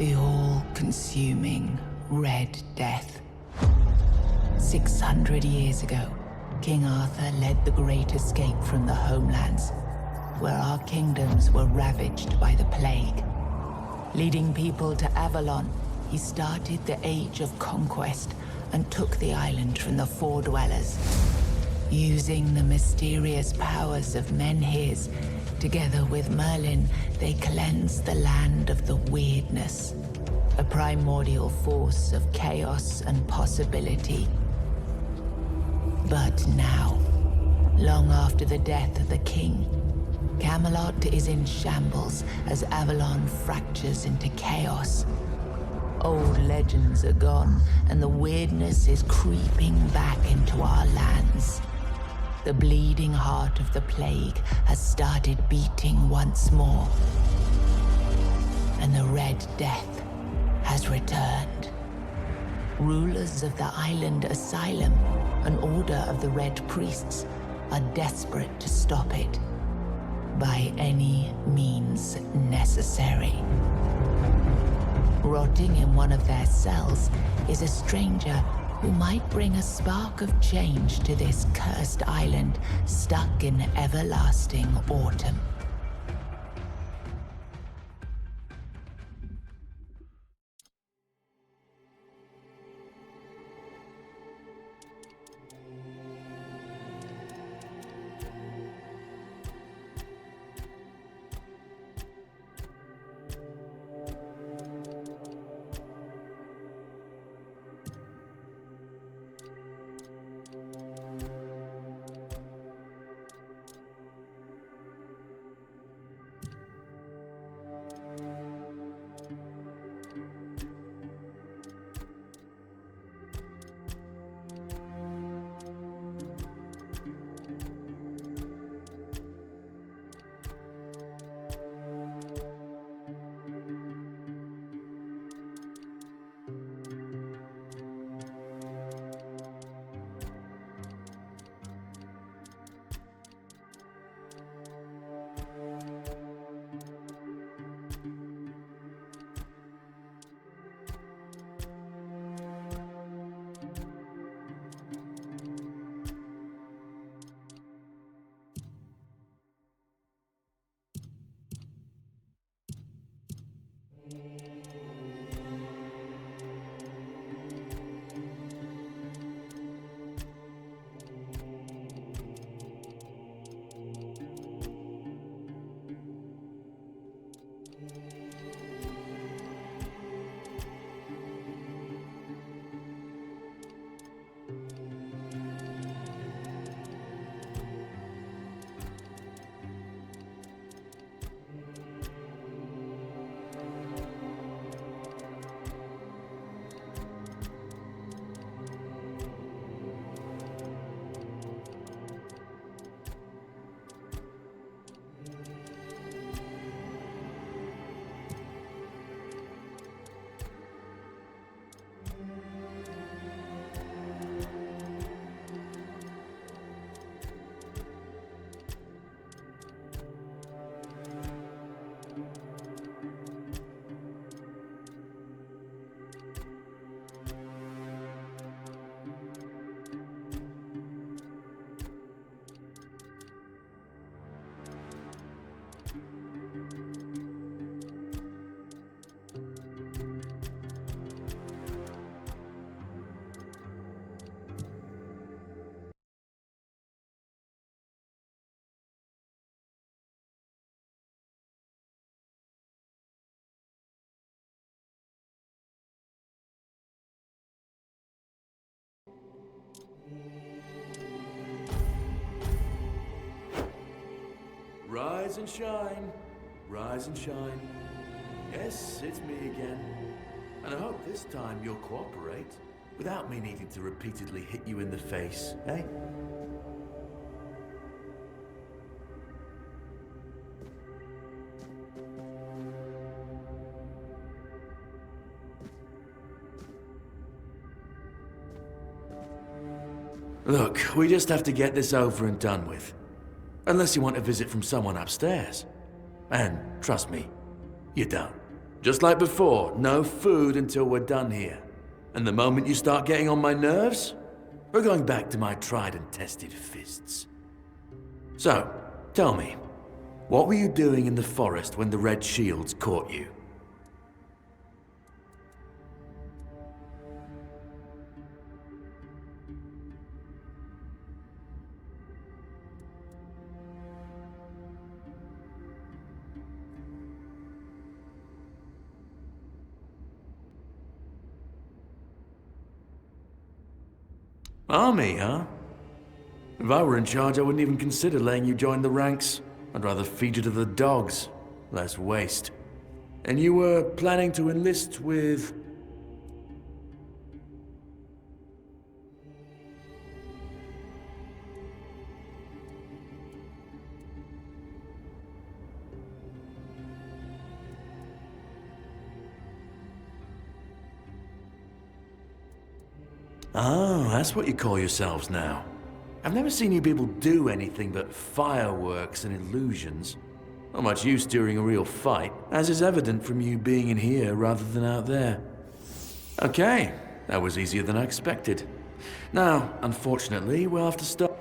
The all-consuming Red Death. 600 years ago, King Arthur led the Great Escape from the homelands, where our kingdoms were ravaged by the plague. Leading people to Avalon, he started the Age of Conquest and took the island from the Four Dwellers. Using the mysterious powers of Menhirs, together with Merlin, they cleansed the land of the weirdness, a primordial force of chaos and possibility. But now, long after the death of the king, Camelot is in shambles as Avalon fractures into chaos. Old legends are gone, and the weirdness is creeping back into our lands. The bleeding heart of the plague has started beating once more, and the Red Death has returned. Rulers of the island Asylum, an order of the Red Priests, are desperate to stop it by any means necessary. Rotting in one of their cells is a stranger who might bring a spark of change to this cursed island stuck in everlasting autumn. Rise and shine, rise and shine. Yes, it's me again. And I hope this time you'll cooperate, without me needing to repeatedly hit you in the face, eh? Look, we just have to get this over and done with. Unless you want a visit from someone upstairs. And trust me, you don't. Just like before, no food until we're done here. And the moment you start getting on my nerves, we're going back to my tried and tested fists. So, tell me, what were you doing in the forest when the Red Shields caught you? Army, huh? If I were in charge, I wouldn't even consider letting you join the ranks. I'd rather feed you to the dogs. Less waste. And you were planning to enlist with... Oh, that's what you call yourselves now. I've never seen you people do anything but fireworks and illusions. Not much use during a real fight, as is evident from you being in here rather than out there. Okay, that was easier than I expected. Now, unfortunately, we'll have to stop.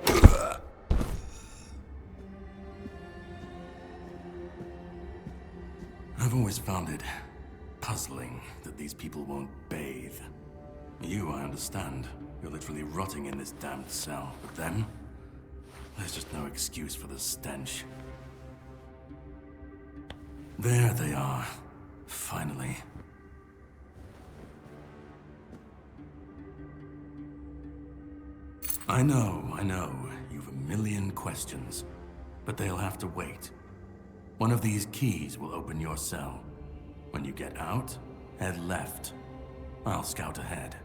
I've always found it puzzling that these people won't bathe. You, I understand. You're literally rotting in this damned cell. But them? There's just no excuse for the stench. There they are. Finally. I know. You've a million questions. But they'll have to wait. One of these keys will open your cell. When you get out, head left. I'll scout ahead.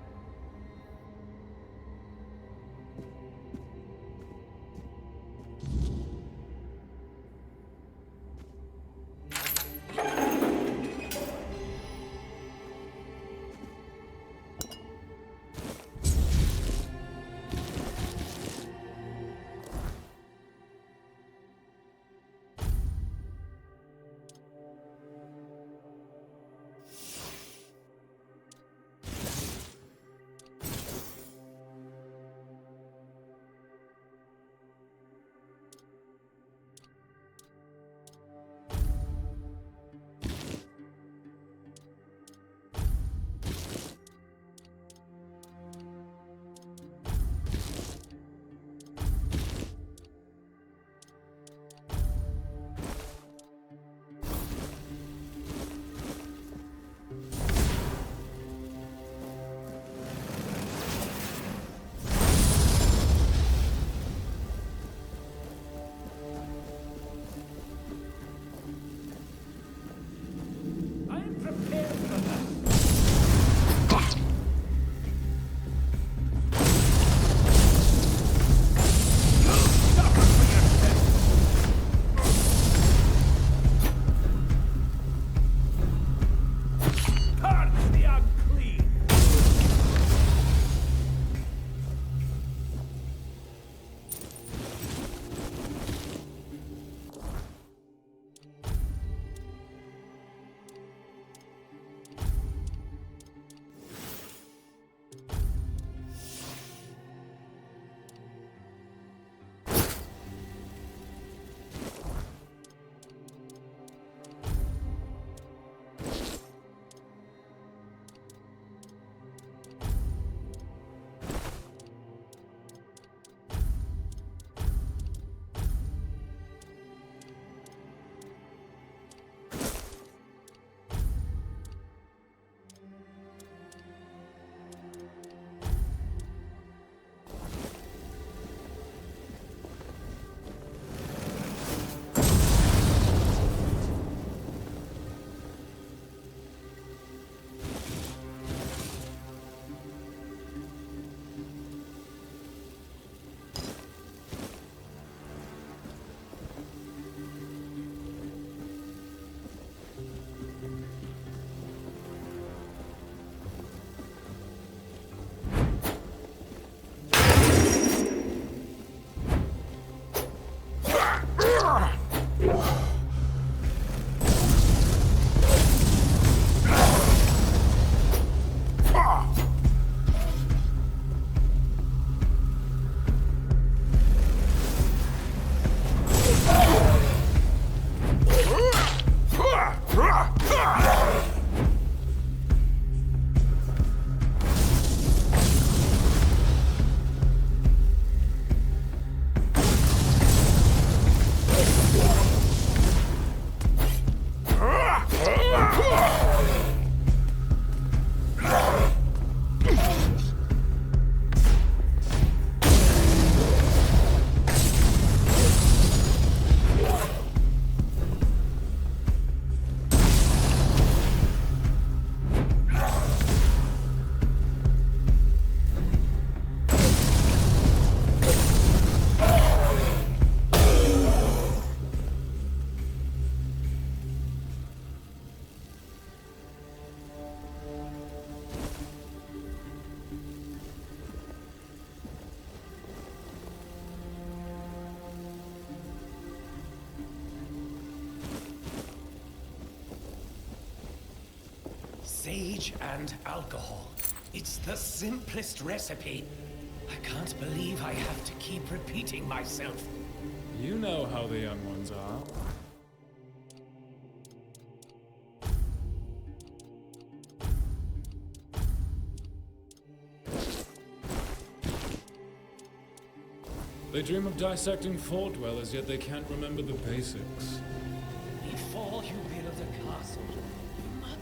Rage and alcohol. It's the simplest recipe. I can't believe I have to keep repeating myself. You know how the young ones are. They dream of dissecting fort dwellers, yet they can't remember the basics. Before you build a castle, you must...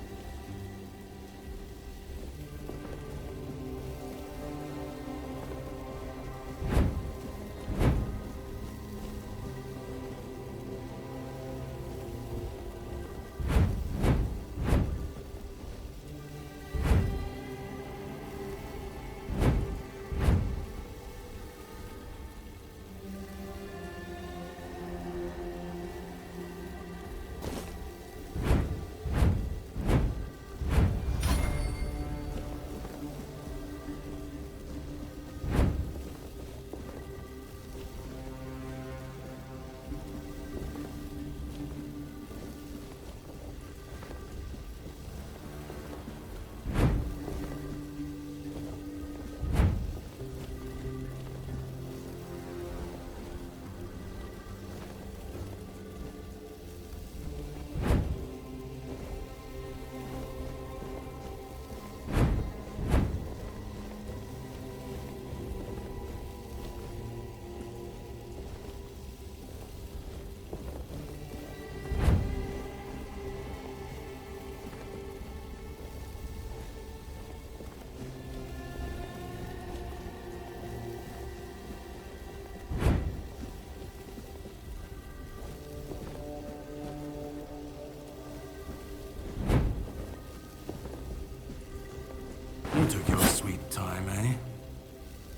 You took your sweet time, eh?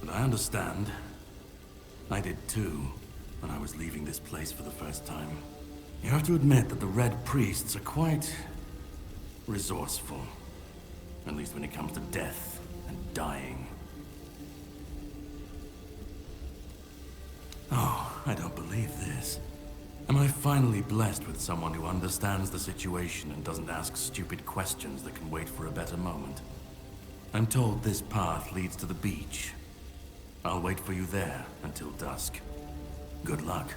But I understand. I did too, when I was leaving this place for the first time. You have to admit that the Red Priests are quite... resourceful. At least when it comes to death and dying. Oh, I don't believe this. Am I finally blessed with someone who understands the situation and doesn't ask stupid questions that can wait for a better moment? I'm told this path leads to the beach. I'll wait for you there until dusk. Good luck.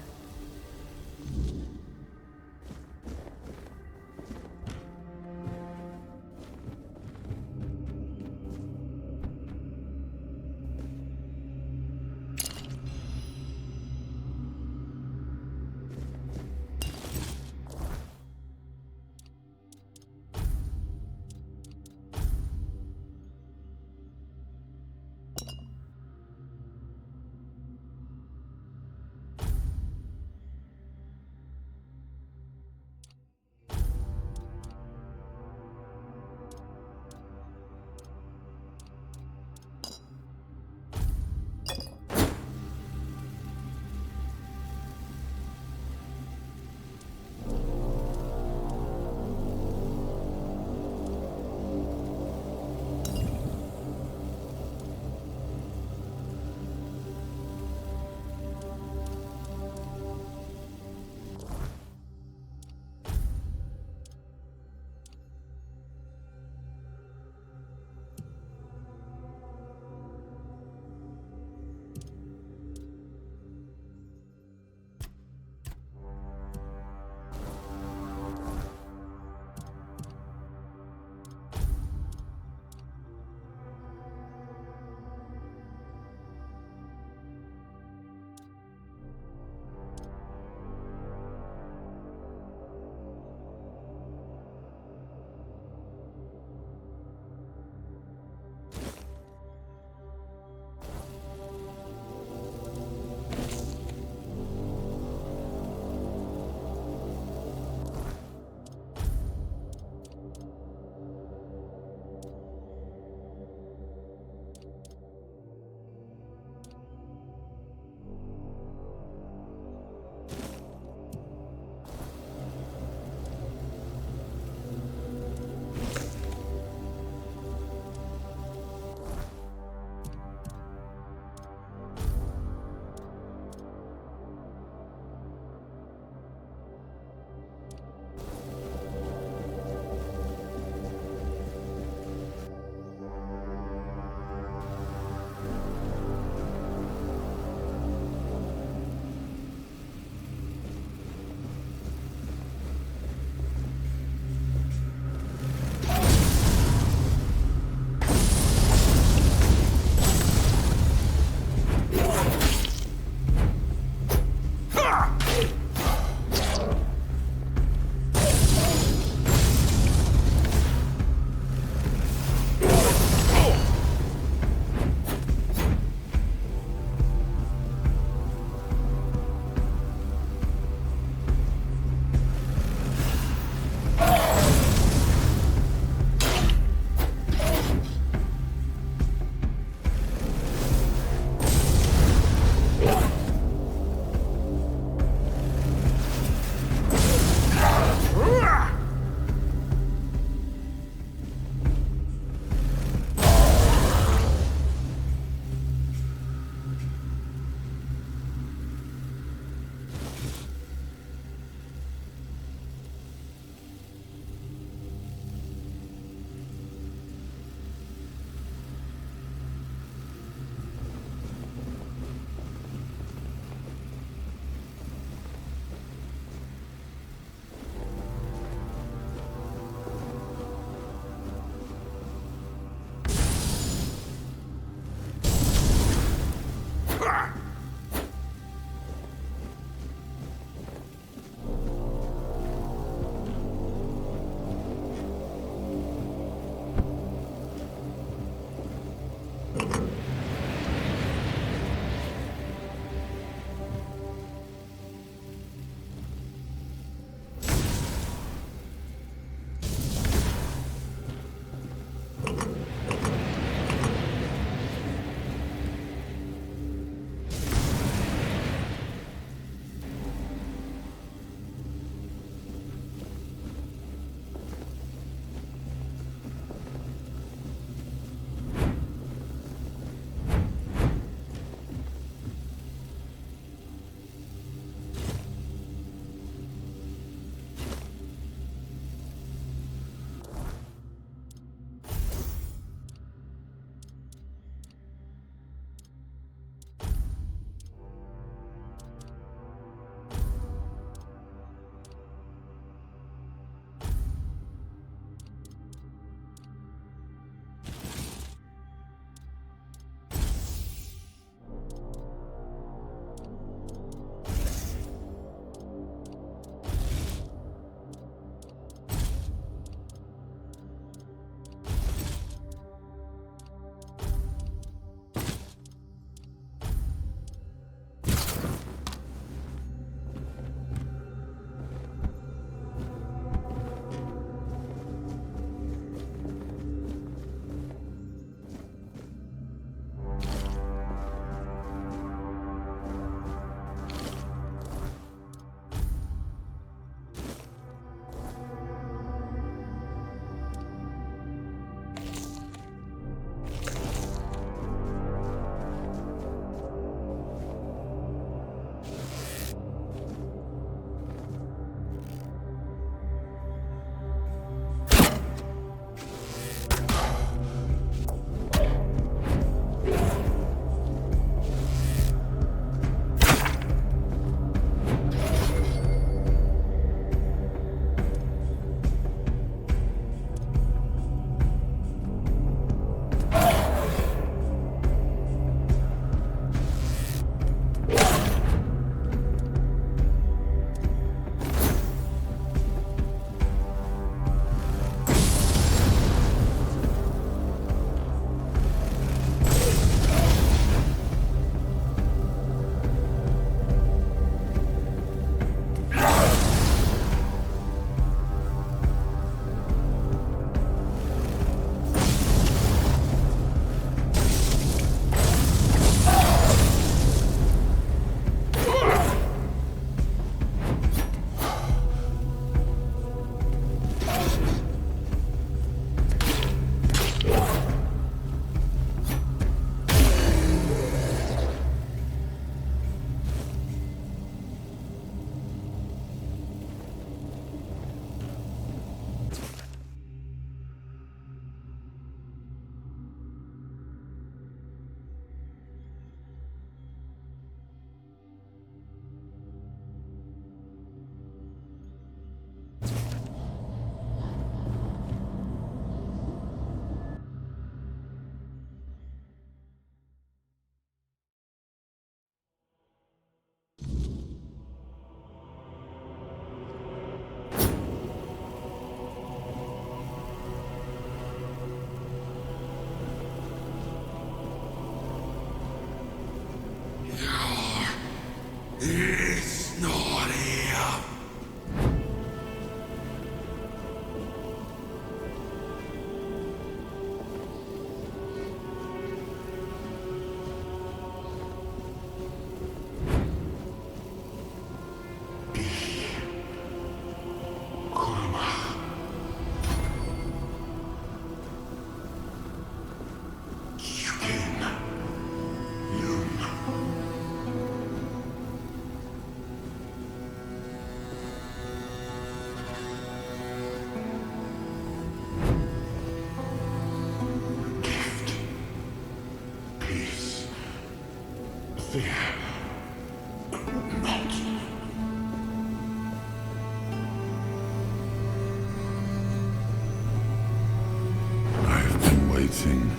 waiting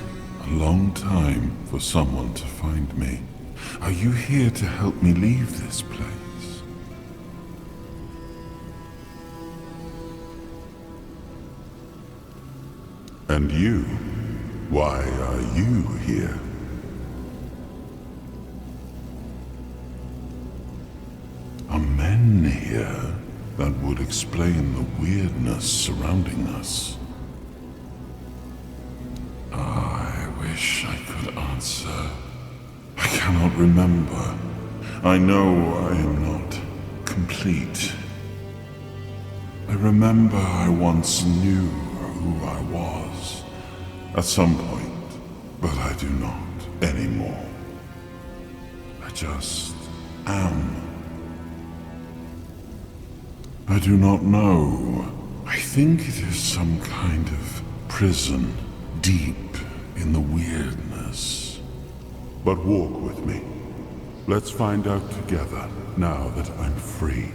a long time for someone to find me. Are you here to help me leave this place? And you? Why are you here? Are men here? That would explain the weirdness surrounding us. I wish I could answer. I cannot remember. I know I am not complete. I remember I once knew who I was at some point, but I do not anymore. I just am. I do not know. I think it is some kind of prison deep in the weirdness. But walk with me. Let's find out together now that I'm free.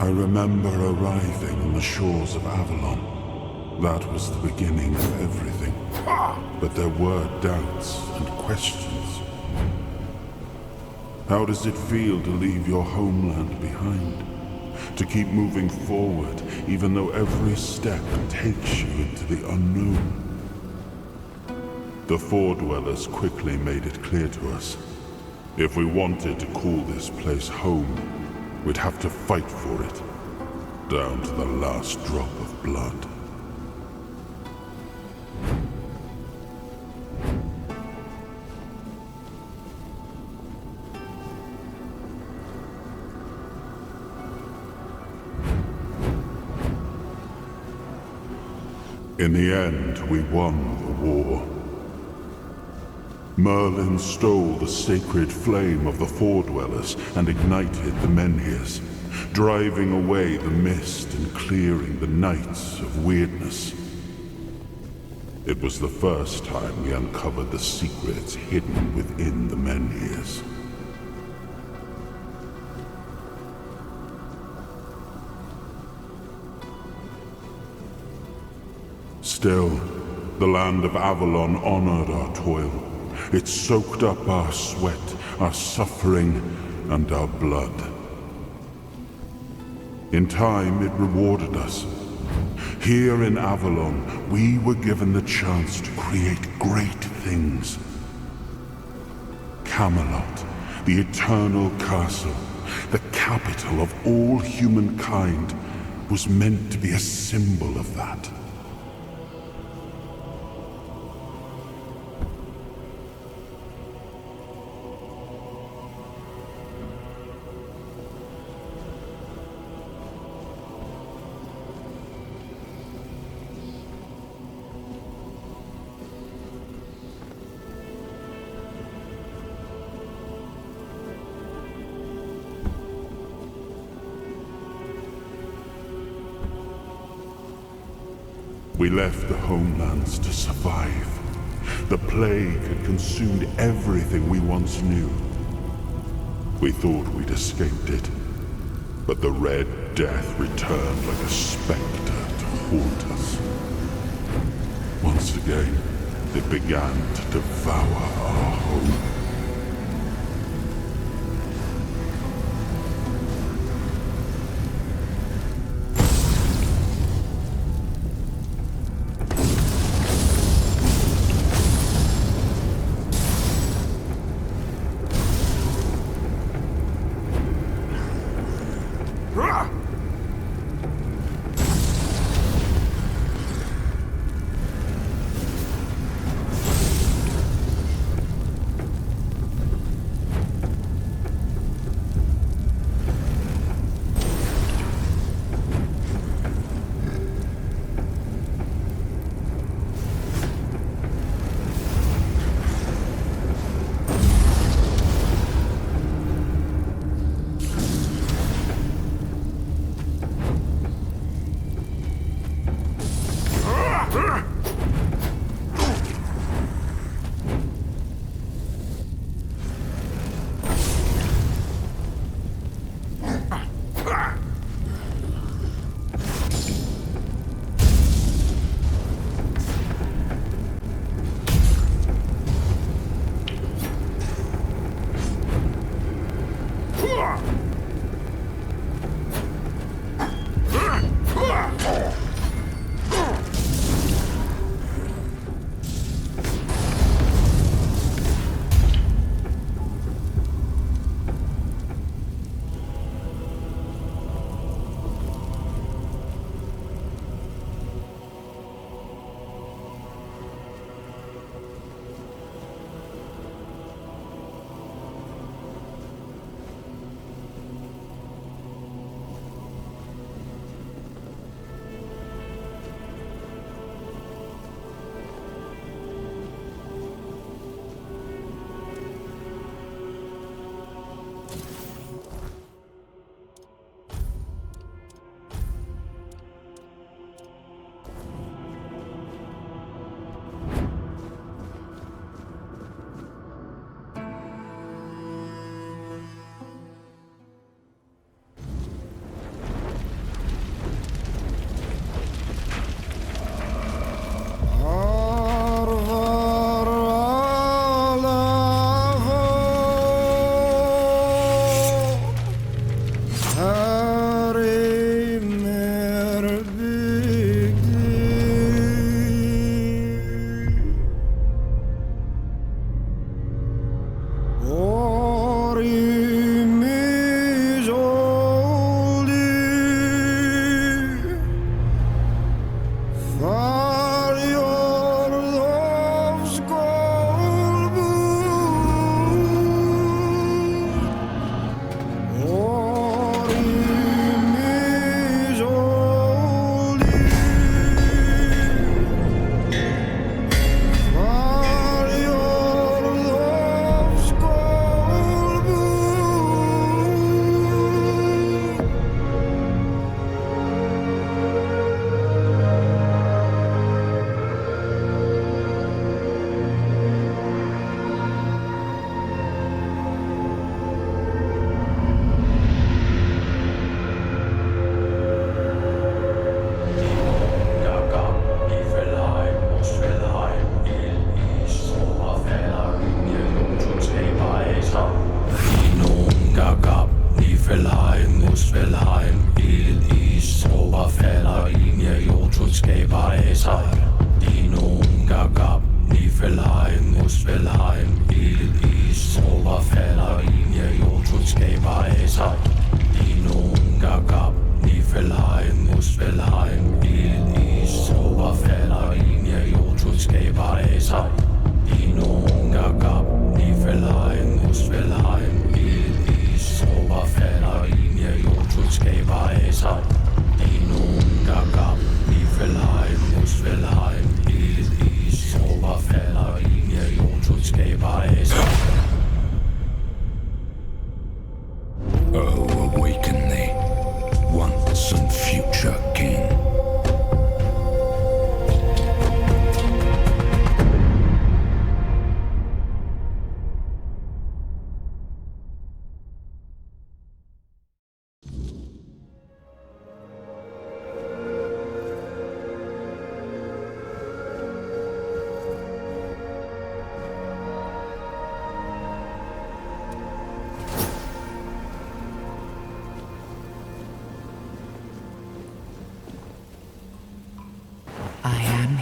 I remember arriving on the shores of Avalon. That was the beginning of everything. But there were doubts and questions. How does it feel to leave your homeland behind? To keep moving forward, even though every step takes you into the unknown? The Four Dwellers quickly made it clear to us. If we wanted to call this place home, we'd have to fight for it, down to the last drop of blood. In the end, we won the war. Merlin stole the sacred flame of the Four Dwellers and ignited the Menhirs, driving away the mist and clearing the nights of weirdness. It was the first time we uncovered the secrets hidden within the Menhirs. Still, the land of Avalon honored our toil. It soaked up our sweat, our suffering, and our blood. In time, it rewarded us. Here in Avalon, we were given the chance to create great things. Camelot, the eternal castle, the capital of all humankind, was meant to be a symbol of that. We left the homelands to survive. The plague had consumed everything we once knew. We thought we'd escaped it, but the Red Death returned like a specter to haunt us. Once again, it began to devour our home.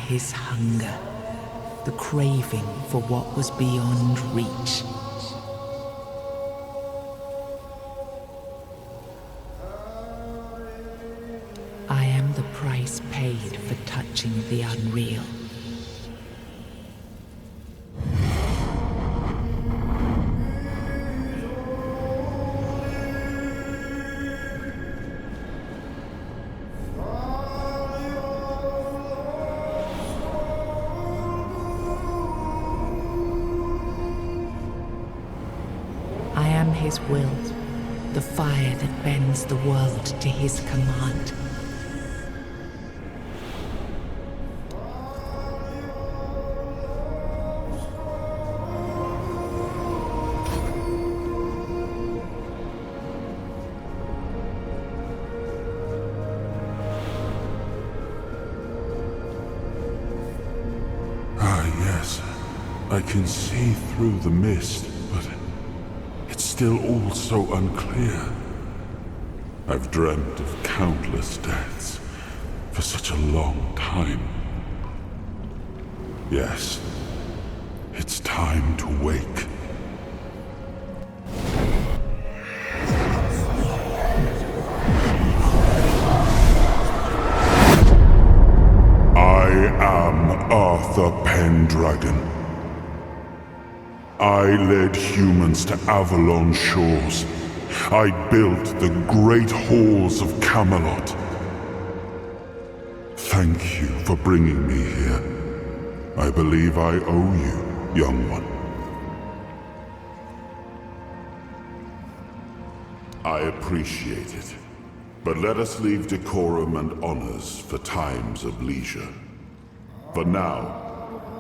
his hunger, the craving for what was beyond reach. I am the price paid for touching the unreal. I am his will, the fire that bends the world to his command. Yes, I can see through the mist, but it's still all so unclear. I've dreamt of countless deaths for such a long time. Yes, it's time to wake. Arthur Pendragon. I led humans to Avalon shores. I built the great halls of Camelot. Thank you for bringing me here. I believe I owe you, young one. I appreciate it, but let us leave decorum and honors for times of leisure. For now,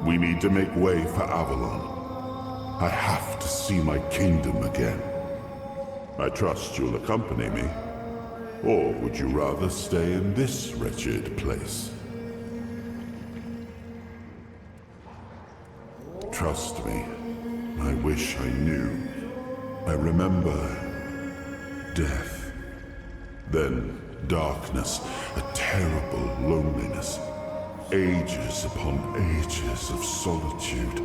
we need to make way for Avalon. I have to see my kingdom again. I trust you'll accompany me. Or would you rather stay in this wretched place? Trust me, I wish I knew. I remember death. Then darkness, a terrible loneliness. Ages upon ages of solitude.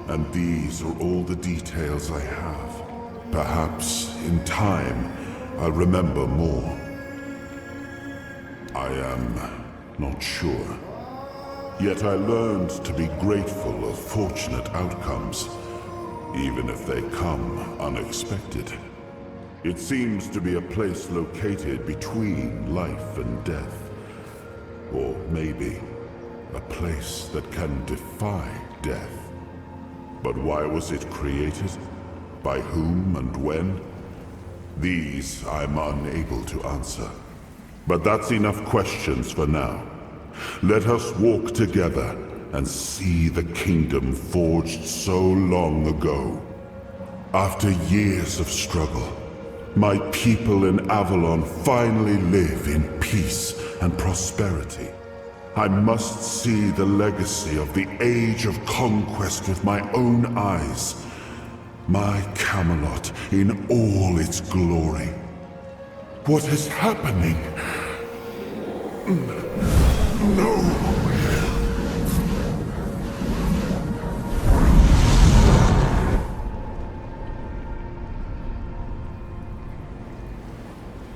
And these are all the details I have. Perhaps, in time, I'll remember more. I am not sure. Yet I learned to be grateful of fortunate outcomes, even if they come unexpected. It seems to be a place located between life and death. Or maybe a place that can defy death. But why was it created? By whom and when? These I'm unable to answer. But that's enough questions for now. Let us walk together and see the kingdom forged so long ago. After years of struggle, my people in Avalon finally live in peace and prosperity. I must see the legacy of the Age of Conquest with my own eyes. My Camelot in all its glory. What is happening? No!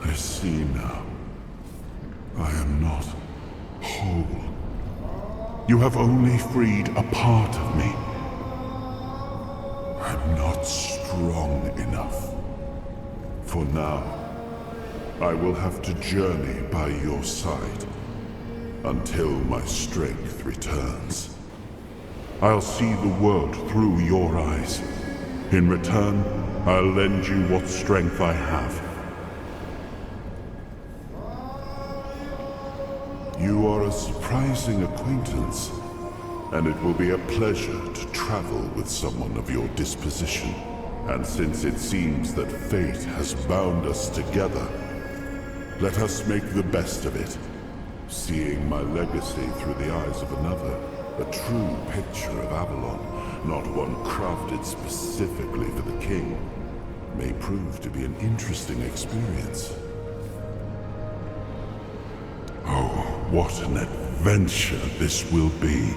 I see now. I am not whole. You have only freed a part of me. I'm not strong enough. For now, I will have to journey by your side until my strength returns. I'll see the world through your eyes. In return, I'll lend you what strength I have. You are a surprising acquaintance, and it will be a pleasure to travel with someone of your disposition. And since it seems that fate has bound us together, let us make the best of it. Seeing my legacy through the eyes of another, a true picture of Avalon, not one crafted specifically for the king, may prove to be an interesting experience. Oh, what an adventure! adventure this will be.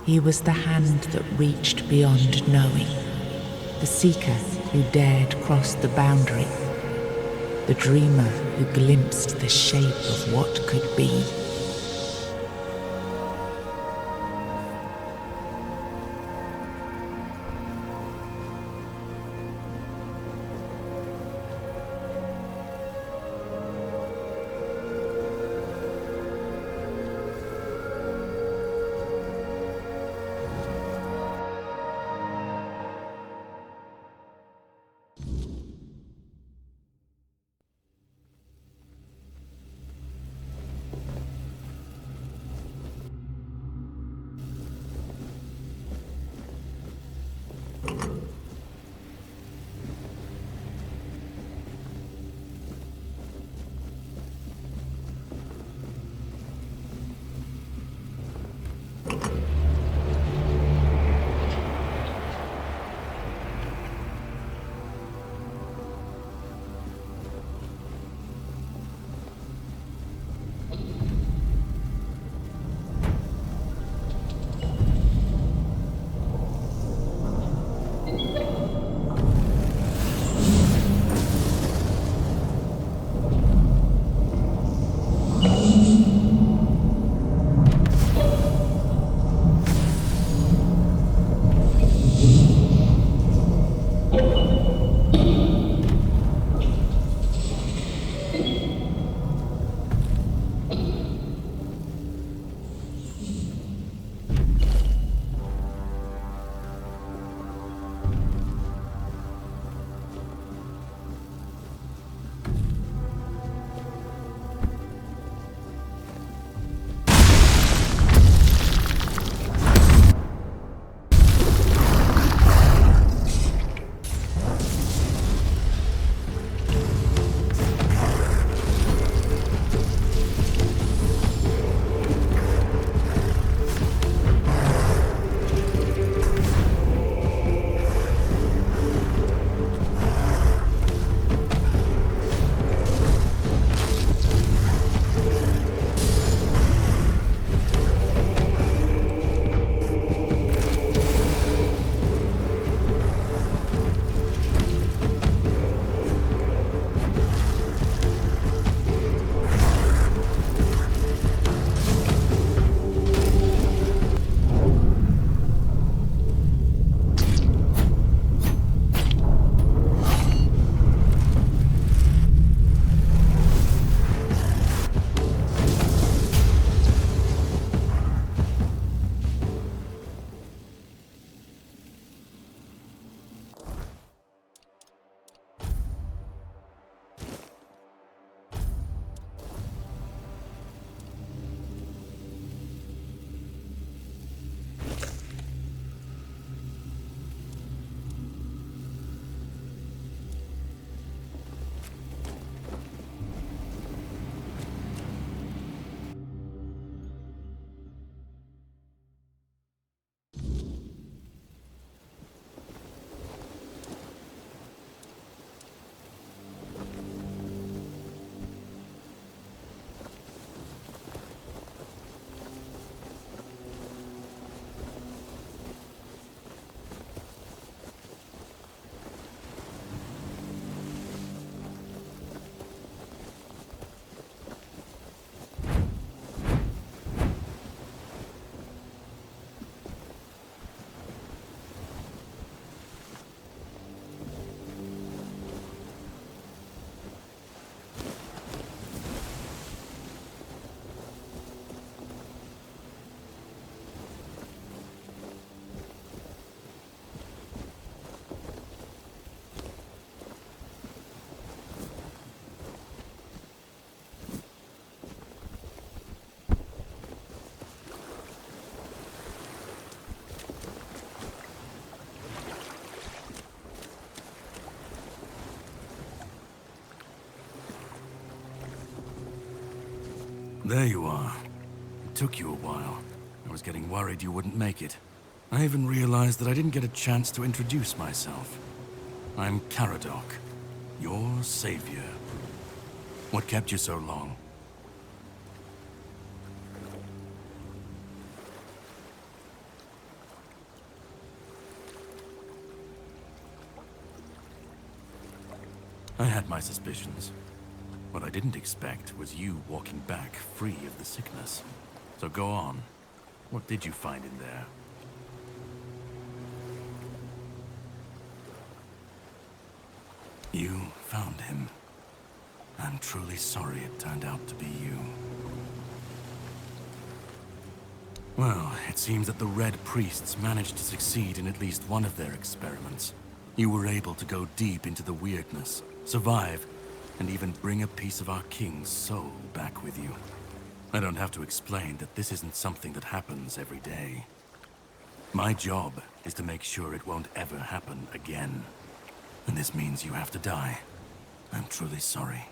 He was the hand that reached beyond knowing, the seeker who dared cross the boundary, the dreamer who glimpsed the shape of what could be. There you are. It took you a while. I was getting worried you wouldn't make it. I even realized that I didn't get a chance to introduce myself. I'm Caradoc, your savior. What kept you so long? I had my suspicions. What I didn't expect was you walking back free of the sickness. So go on. What did you find in there? You found him. I'm truly sorry it turned out to be you. Well, it seems that the Red Priests managed to succeed in at least one of their experiments. You were able to go deep into the weirdness, survive, and even bring a piece of our king's soul back with you. I don't have to explain that this isn't something that happens every day. My job is to make sure it won't ever happen again. And this means you have to die. I'm truly sorry.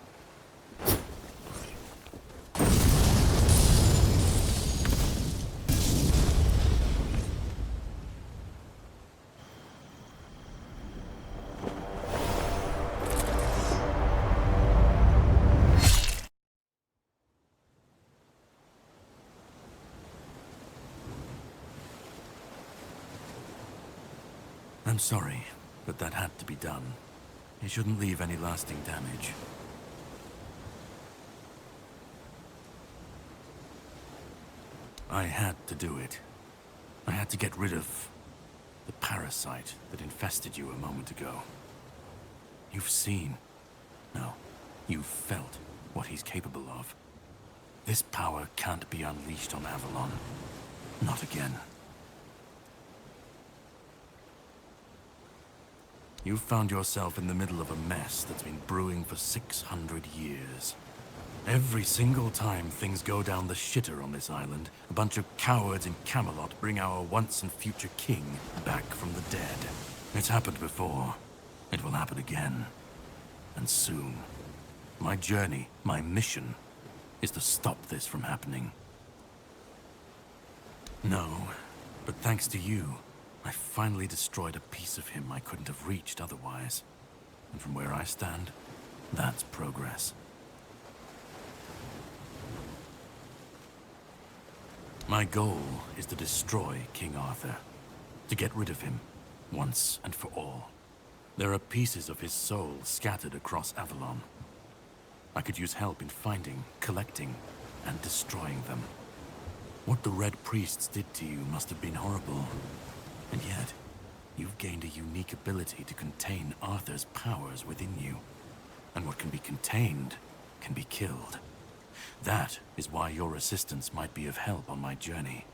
I'm sorry, but that had to be done. It shouldn't leave any lasting damage. I had to do it. I had to get rid of the parasite that infested you a moment ago. You've seen, no, you've felt what he's capable of. This power can't be unleashed on Avalon. Not again. You've found yourself in the middle of a mess that's been brewing for 600 years. Every single time things go down the shitter on this island, a bunch of cowards in Camelot bring our once and future king back from the dead. It's happened before. It will happen again. And soon. My journey, my mission, is to stop this from happening. No, but thanks to you, I finally destroyed a piece of him I couldn't have reached otherwise. And from where I stand, that's progress. My goal is to destroy King Arthur. To get rid of him, once and for all. There are pieces of his soul scattered across Avalon. I could use help in finding, collecting, and destroying them. What the Red Priests did to you must have been horrible. And yet, you've gained a unique ability to contain Arthur's powers within you. And what can be contained can be killed. That is why your assistance might be of help on my journey.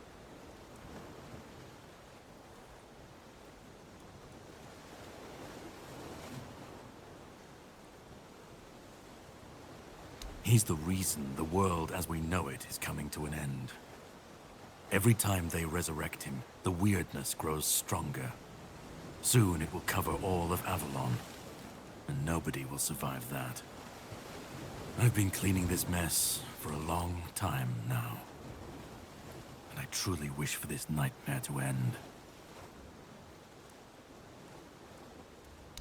He's the reason the world as we know it is coming to an end. Every time they resurrect him, the weirdness grows stronger. Soon it will cover all of Avalon, and nobody will survive that. I've been cleaning this mess for a long time now, and I truly wish for this nightmare to end.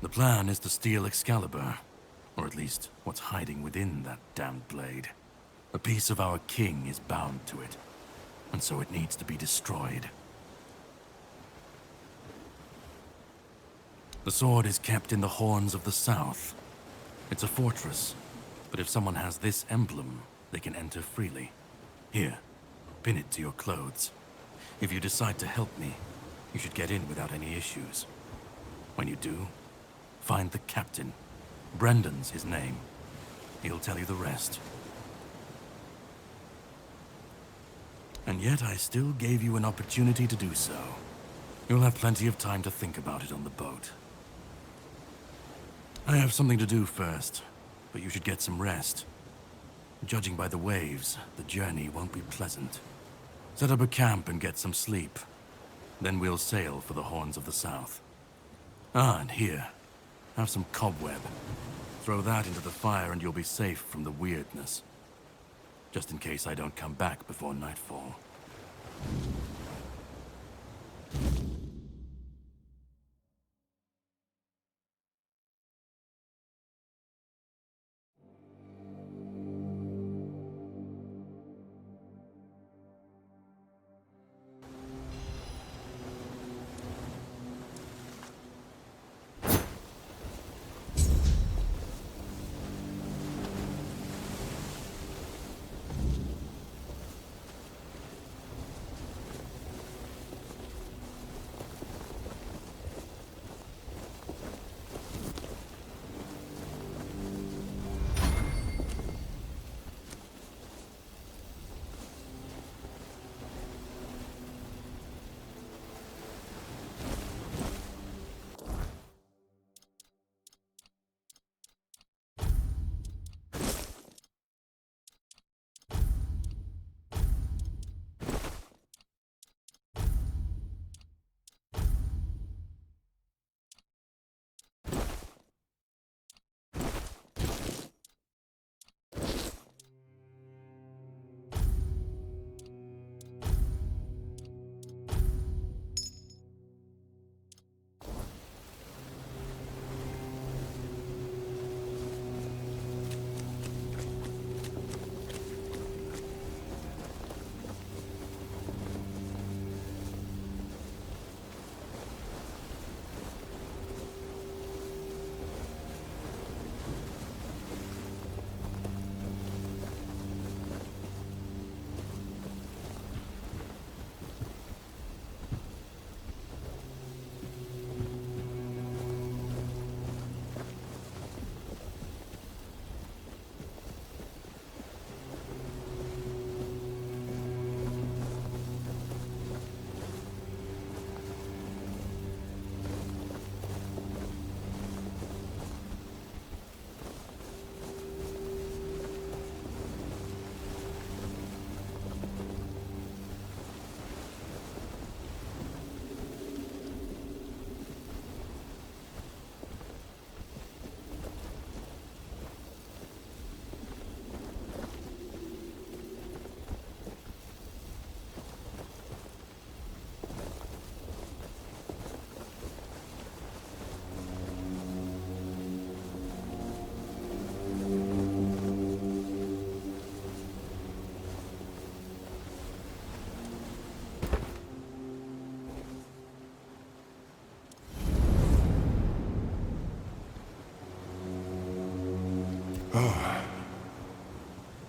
The plan is to steal Excalibur, or at least what's hiding within that damned blade. A piece of our king is bound to it, and so it needs to be destroyed. The sword is kept in the Horns of the South. It's a fortress, but if someone has this emblem, they can enter freely. Here, pin it to your clothes. If you decide to help me, you should get in without any issues. When you do, find the captain. Brendan's his name. He'll tell you the rest. And yet I still gave you an opportunity to do so. You'll have plenty of time to think about it on the boat. I have something to do first, but you should get some rest. Judging by the waves, the journey won't be pleasant. Set up a camp and get some sleep. Then we'll sail for the Horns of the South. Ah, and here, have some cobweb. Throw that into the fire and you'll be safe from the weirdness. just in case I don't come back before nightfall.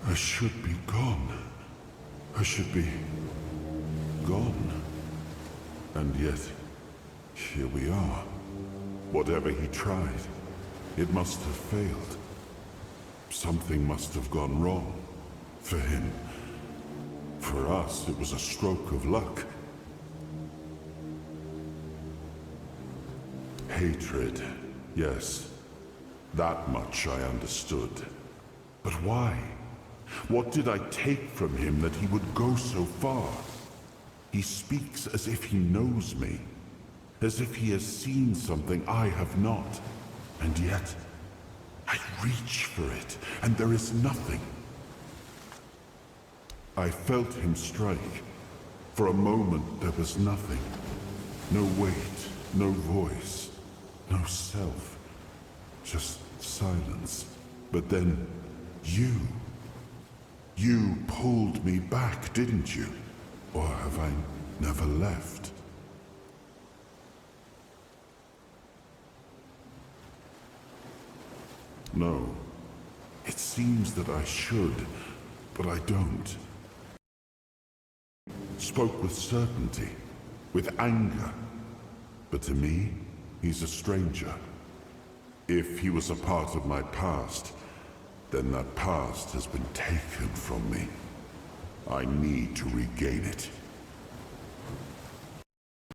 I should be gone. I should be gone. And yet, here we are. Whatever he tried, it must have failed. Something must have gone wrong. For him. For us, it was a stroke of luck. Hatred, yes. That much I understood. But why? What did I take from him that he would go so far? He speaks as if he knows me. As if he has seen something I have not. And yet, I reach for it, and there is nothing. I felt him strike. For a moment, there was nothing. No weight, no voice, no self. Just silence. But then, you pulled me back, didn't you? Or have I never left? No. It seems that I should, but I don't. Spoke with certainty, with anger. But to me, he's a stranger. If he was a part of my past, then that past has been taken from me. I need to regain it.